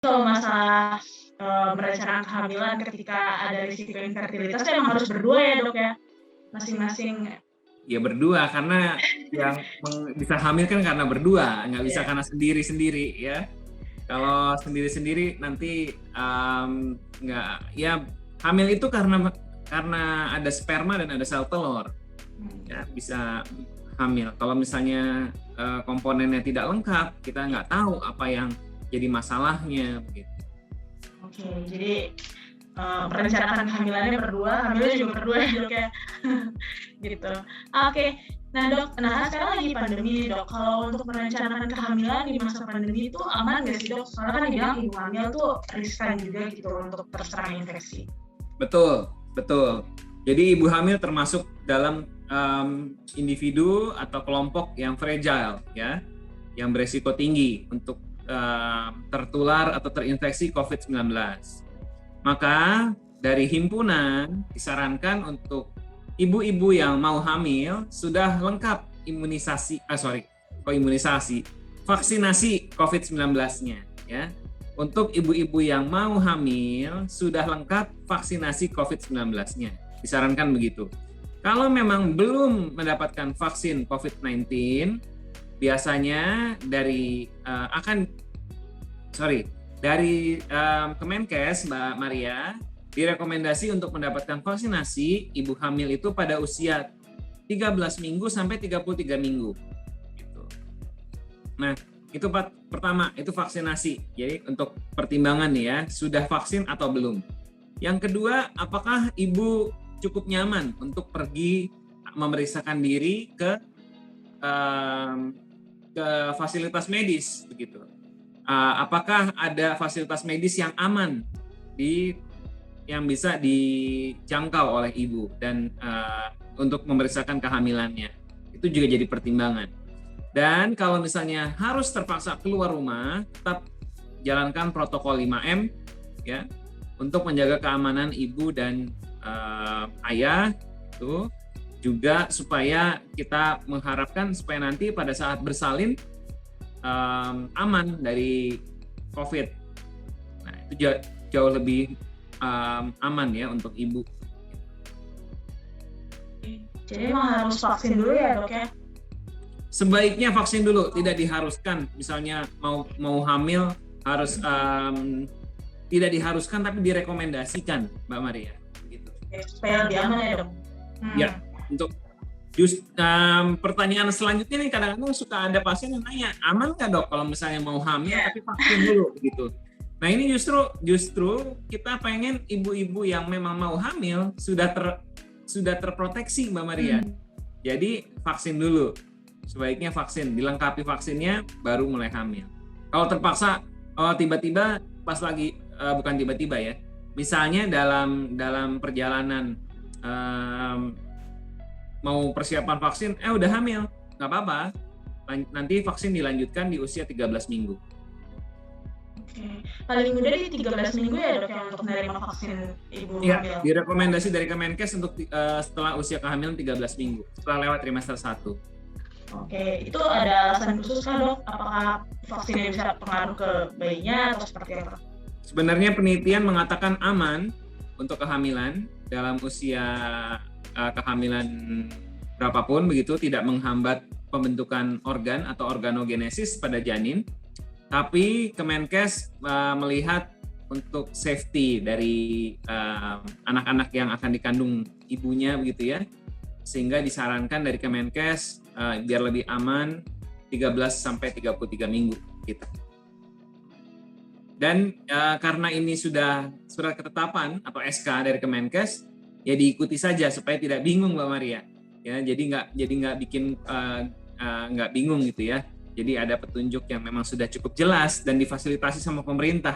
Kalau masalah, merencanakan kehamilan ketika ada risiko infertilitas itu emang harus berdua ya, Dok, ya? Masing-masing Ya berdua, karena yang bisa hamil kan karena berdua, nggak bisa ya. karena sendiri-sendiri ya. Kalau sendiri-sendiri nanti nggak, ya hamil itu karena ada sperma dan ada sel telur, ya bisa hamil. Kalau misalnya komponennya tidak lengkap, kita nggak tahu apa yang jadi masalahnya begitu. Oke, jadi, merencanakan kehamilannya berdua, hamilnya juga berdua ya, Dok, ya? Gitu. Oke. Nah, Dok, nah sekarang lagi pandemi nih, Dok. Kalau untuk merencanakan kehamilan di masa pandemi itu aman nggak sih, Dok? Soalnya kan dibilang ibu hamil tuh riskan juga gitu untuk terserang infeksi. Betul, betul. Jadi ibu hamil termasuk dalam individu atau kelompok yang fragile, ya, yang beresiko tinggi untuk tertular atau terinfeksi COVID-19. Maka dari himpunan disarankan untuk ibu-ibu yang mau hamil sudah lengkap vaksinasi COVID-19-nya, ya. Untuk ibu-ibu yang mau hamil sudah lengkap vaksinasi COVID-19-nya. Disarankan begitu. Kalau memang belum mendapatkan vaksin COVID-19, biasanya dari Kemenkes, Mbak Maria, direkomendasi untuk mendapatkan vaksinasi ibu hamil itu pada usia 13 minggu sampai 33 minggu. Gitu. Nah, itu pertama, itu vaksinasi. Jadi untuk pertimbangan nih ya, sudah vaksin atau belum. Yang kedua, apakah ibu cukup nyaman untuk pergi memeriksakan diri ke fasilitas medis begitu. Apakah ada fasilitas medis yang aman yang bisa dijangkau oleh ibu dan untuk memeriksakan kehamilannya. Itu juga jadi pertimbangan. Dan kalau misalnya harus terpaksa keluar rumah, tetap jalankan protokol 5M ya untuk menjaga keamanan ibu dan ayah itu, juga supaya kita mengharapkan supaya nanti pada saat bersalin aman dari COVID. Nah, itu jauh lebih aman ya untuk ibu. Jadi emang harus vaksin dulu ya, Dok, ya? Sebaiknya vaksin dulu, tidak diharuskan. Misalnya mau hamil harus tidak diharuskan tapi direkomendasikan, Mbak Maria. Gitu. Supaya lebih aman ya, Dok. Ya, untuk pertanyaan selanjutnya nih, kadang-kadang suka ada pasien yang nanya, aman nggak, Dok, kalau misalnya mau hamil tapi vaksin dulu gitu. Nah, ini justru kita pengen ibu-ibu yang memang mau hamil sudah terproteksi, Mbak Maria. Jadi vaksin dulu. Sebaiknya vaksin, dilengkapi vaksinnya baru mulai hamil. Kalau terpaksa tiba-tiba pas lagi bukan tiba-tiba ya. Misalnya dalam perjalanan mau persiapan vaksin, udah hamil, nggak apa-apa. Nanti vaksin dilanjutkan di usia 13 minggu. Oke. Paling mudah di 13 minggu ya, Dok, yang untuk menerima vaksin ibu hamil? Iya, direkomendasi dari Kemenkes untuk setelah usia kehamilan 13 minggu, setelah lewat trimester 1. Oke, itu ada alasan khusus kan, Dok? Apakah vaksinnya bisa pengaruh ke bayinya atau seperti apa? Sebenarnya penelitian mengatakan aman untuk kehamilan dalam usia kehamilan berapapun begitu, tidak menghambat pembentukan organ atau organogenesis pada janin. Tapi Kemenkes melihat untuk safety dari anak-anak yang akan dikandung ibunya begitu ya, sehingga disarankan dari Kemenkes biar lebih aman 13 sampai 33 minggu gitu. Dan karena ini sudah surat ketetapan atau SK dari Kemenkes, ya diikuti saja supaya tidak bingung, Mbak Maria. Ya, jadi nggak bikin nggak bingung gitu ya. Jadi ada petunjuk yang memang sudah cukup jelas dan difasilitasi sama pemerintah